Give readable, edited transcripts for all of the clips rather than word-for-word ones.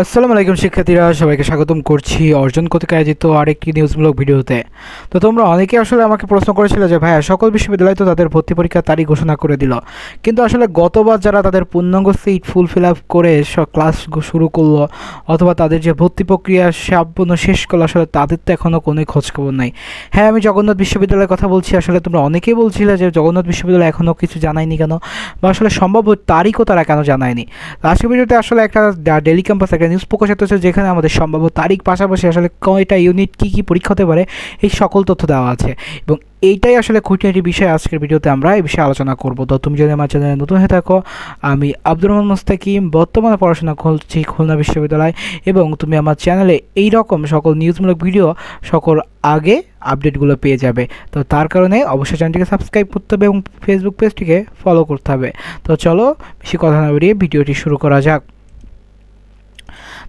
আসসালামু আলাইকুম শিক্ষার্থীরা, সবাইকে স্বাগতম করছি অর্জন কর্তৃক আয়োজিত আরেকটি নিউজমূলক ভিডিওতে। তো তোমরা অনেকেই আসলে আমাকে প্রশ্ন করেছিলে যে ভাইয়া সকল বিশ্ববিদ্যালয় তো তাদের ভর্তি পরীক্ষার তারিখ ঘোষণা করে দিল, কিন্তু আসলে গতবার যারা তাদের পূর্ণাঙ্গ সিট ফিল আপ করে ক্লাস শুরু করলো অথবা তাদের যে ভর্তি প্রক্রিয়া সম্পূর্ণ শেষ করলো, আসলে তাদের তো এখনও কোনো খোঁজখবর নাই। হ্যাঁ, আমি জগন্নাথ বিশ্ববিদ্যালয়ের কথা বলছি। আসলে তোমরা অনেকেই বলছিলে যে জগন্নাথ বিশ্ববিদ্যালয় এখনও কিছু জানায়নি কেন, বা আসলে সম্ভাব্য তারিখও তারা কেন জানায়নি। আজকের ভিডিওতে আসলে একটা ডেলি ক্যাম্পাস একটা নিউজ প্রকাশিত হচ্ছে, যেখানে আমাদের সম্ভাব্য তারিখ পাশাপাশি আসলে কয়টা ইউনিট কী কী পরীক্ষা হতে পারে এই সকল তথ্য দেওয়া আছে, এবং এইটাই আসলে খুঁটিনাটি বিষয়। আজকের ভিডিওতে আমরা এই বিষয়ে আলোচনা করব। তো তুমি যদি আমার চ্যানেলে নতুন হয়ে থাকো, আমি আব্দুর রহমান মুস্তাকিম, বর্তমানে পড়াশোনা করছি খুলনা বিশ্ববিদ্যালয়, এবং তুমি আমার চ্যানেলে এই রকম সকল নিউজমূলক ভিডিও সকল আগে আপডেটগুলো পেয়ে যাবে। তো তার কারণে অবশ্যই চ্যানেলটিকে সাবস্ক্রাইব করতে হবে এবং ফেসবুক পেজটিকে ফলো করতে হবে। তো চলো বেশি কথা না বেরিয়ে ভিডিওটি শুরু করা যাক।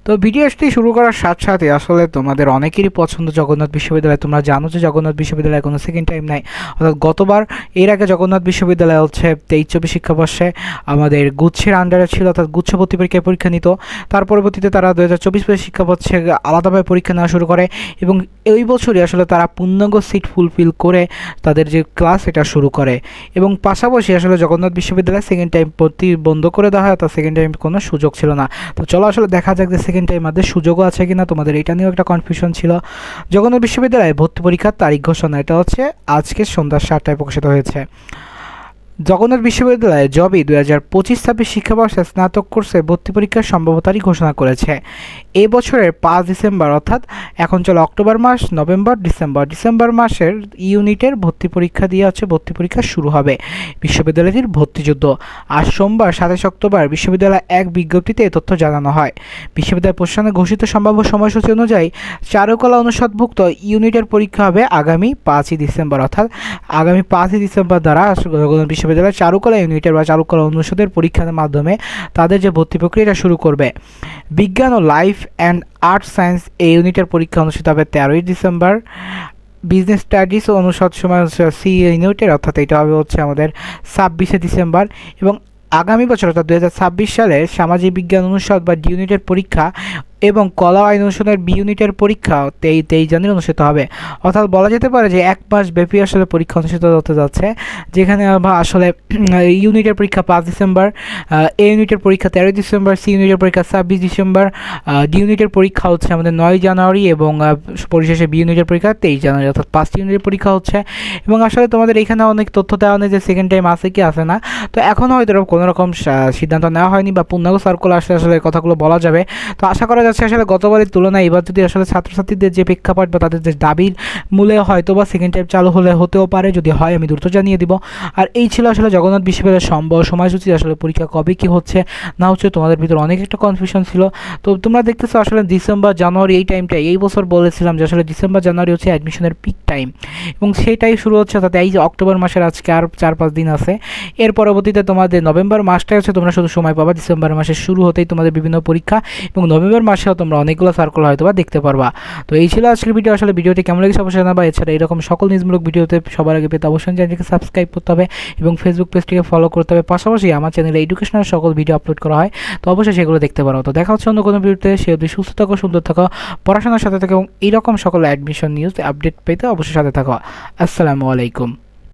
তো ভিডিওটি শুরু করার সাথে সাথে আসলে তোমাদের অনেকেরই পছন্দ জগন্নাথ বিশ্ববিদ্যালয়। তোমরা জানো যে জগন্নাথ বিশ্ববিদ্যালয়ে কোনো সেকেন্ড টাইম নাই, অর্থাৎ গতবার এর আগে জগন্নাথ বিশ্ববিদ্যালয় হচ্ছে 23-24 শিক্ষাবর্ষে আমাদের গুচ্ছের আন্ডারে ছিল, অর্থাৎ গুচ্ছ ভর্তি পরীক্ষায় পরীক্ষা নিত। তার পরবর্তীতে তারা 2024-25 শিক্ষাবর্ষে আলাদাভাবে পরীক্ষা নেওয়া শুরু করে, এবং এই বছরই আসলে তারা পূর্ণাঙ্গ সিট ফুলফিল করে তাদের যে ক্লাস এটা শুরু করে। এবং পাশাপাশি আসলে জগন্নাথ বিশ্ববিদ্যালয়ে সেকেন্ড টাইম ভর্তি বন্ধ করে দেওয়া হয়, অর্থাৎ সেকেন্ড টাইম কোনো সুযোগ ছিল না। তো চলো আসলে দেখা যাক যে সেকেন্ড টাইম আমাদের সুযোগও আছে কিনা। তোমাদের এটা নিয়েও একটা কনফিউশন ছিল। জগন্নাথ বিশ্ববিদ্যালয়ে ভর্তি পরীক্ষার তারিখ ঘোষণা এটা হচ্ছে আজকে সন্ধ্যা 7টায় প্রকাশিত হয়েছে। জগন্নাথ বিশ্ববিদ্যালয়ে জবি 2025-26 শিক্ষাবর্ষে স্নাতক কোর্সে ভর্তি পরীক্ষার সম্ভাব্য তারিখ ঘোষণা করেছে। এই বছরের 5 ডিসেম্বর, অর্থাৎ এখন চলে অক্টোবর মাস, নভেম্বর, ডিসেম্বর মাসের ইউনিটের ভর্তি পরীক্ষা দিয়ে ভর্তি পরীক্ষা শুরু হবে বিশ্ববিদ্যালয়টির ভর্তিযুদ্ধ। আজ সোমবার 27 অক্টোবর বিশ্ববিদ্যালয় এক বিজ্ঞপ্তিতে এ তথ্য জানানো হয়। বিশ্ববিদ্যালয় প্রশাসনে ঘোষিত সম্ভাব্য সময়সূচি অনুযায়ী চারুকলা অনুষদভুক্ত ইউনিটের পরীক্ষা হবে আগামী 5ই ডিসেম্বর, অর্থাৎ আগামী 5ই ডিসেম্বর দ্বারা জগন্নাথ বিশ্ববিদ্যালয় চারুকলা ইউনিটের বা চারুকলা অনুষদের পরীক্ষার মাধ্যমে তাদের যে ভর্তি প্রক্রিয়াটা শুরু করবে। বিজ্ঞান ও লাইফ অ্যান্ড আর্ট সায়েন্স এই ইউনিটের পরীক্ষা অনুষ্ঠিত হবে 13ই ডিসেম্বর। বিজনেস স্টাডিজ অনুষদ সময় সি ইউনিটের, অর্থাৎ এটা হবে আমাদের 26শে ডিসেম্বর। এবং আগামী বছর অর্থাৎ 2026 সালে সামাজিক বিজ্ঞান অনুষদ বা ডি ইউনিটের পরীক্ষা এবং কলা আইন অনুষদের বি ইউনিটের পরীক্ষা 23 জানুয়ারি অনুষ্ঠিত হবে। অর্থাৎ বলা যেতে পারে যে এক মাস ব্যাপী আসলে পরীক্ষা অনুষ্ঠিত হতে যাচ্ছে, যেখানে আসলে ইউনিটের পরীক্ষা 5 ডিসেম্বর, এ ইউনিটের পরীক্ষা 13 ডিসেম্বর, সি ইউনিটের পরীক্ষা 26 ডিসেম্বর, ডি ইউনিটের পরীক্ষা হচ্ছে আমাদের 9 জানুয়ারি, এবং পরিশেষে বি ইউনিটের পরীক্ষা 23 জানুয়ারি, অর্থাৎ 5টি ইউনিটের পরীক্ষা হচ্ছে। এবং আসলে তোমাদের এখানে অনেক তথ্য দেওয়া নেই যে সেকেন্ড টাইম আছে কি আসে না। তো এখন হয়তো কোনো রকম সিদ্ধান্ত নেওয়া হয়নি, বা পূর্ণাঙ্গ সার্কুলার আসলে কথাগুলো বলা যাবে। তো আশা করা যাচ্ছে আসলে গতবারের তুলনায় এবার যদি আসলে ছাত্রছাত্রীদের যে প্রেক্ষাপট বা তাদের যে দাবির মূলে হয়তো বা সেকেন্ড টাইম চালু হতেও পারে। যদি হয় আমি দ্রুত জানিয়ে দিব। আর এই ছিল আসলে জগন্নাথ বিশ্ববিদ্যালয়ের সময়সূচি, আসলে পরীক্ষা কবে কি হচ্ছে না হচ্ছে তোমাদের ভিতরে অনেক একটা কনফিউশন ছিল। তো তোমরা দেখতেছো আসলে ডিসেম্বর জানুয়ারি এই টাইমটা, এই বছর বলেছিলাম যে আসলে ডিসেম্বর জানুয়ারি হচ্ছে অ্যাডমিশনের পিক টাইম, এবং সেইটাই শুরু হচ্ছে। অর্থাৎ এই যে অক্টোবর মাসের আজকে আর 4-5 দিন আছে। এর পরবর্তীতে তোমাদের নভেম্বর মাসটাই তোমরা শুধু সময় পাবা। ডিসেম্বর মাসের শুরু হতেই তোমাদের বিভিন্ন পরীক্ষা, এবং নভেম্বর মাসেও তোমরা অনেকগুলো সার্কুল হয়তো বা দেখতে পারবা। তো এই ছিল আজকের ভিডিও। আসলে ভিডিওটি কেমন লেগেছে অবশ্যই জানাবা। এছাড়া এরকম সকল নিউজমূলক ভিডিওতে সবার আগে পেতে অবশ্যই চ্যানেলটিকে সাবস্ক্রাইব করতে হবে এবং ফেসবুক পেজটিকে ফলো করতে হবে। পাশাপাশি আমার চ্যানেলে এডুকেশনাল সকল ভিডিও আপলোড করা হয়, তো অবশ্যই সেগুলো দেখতে পারো। তো দেখা হচ্ছে অন্য কোনো ভিডিওতে। সে অবধি সুস্থ থাকো, সুন্দর থাকো, পড়াশোনার সাথে থাকো, এবং এইরকম সকল অ্যাডমিশন নিউজ আপডেট পেতে অবশ্যই সাথে থাকো। আসসালামু আলাইকুম।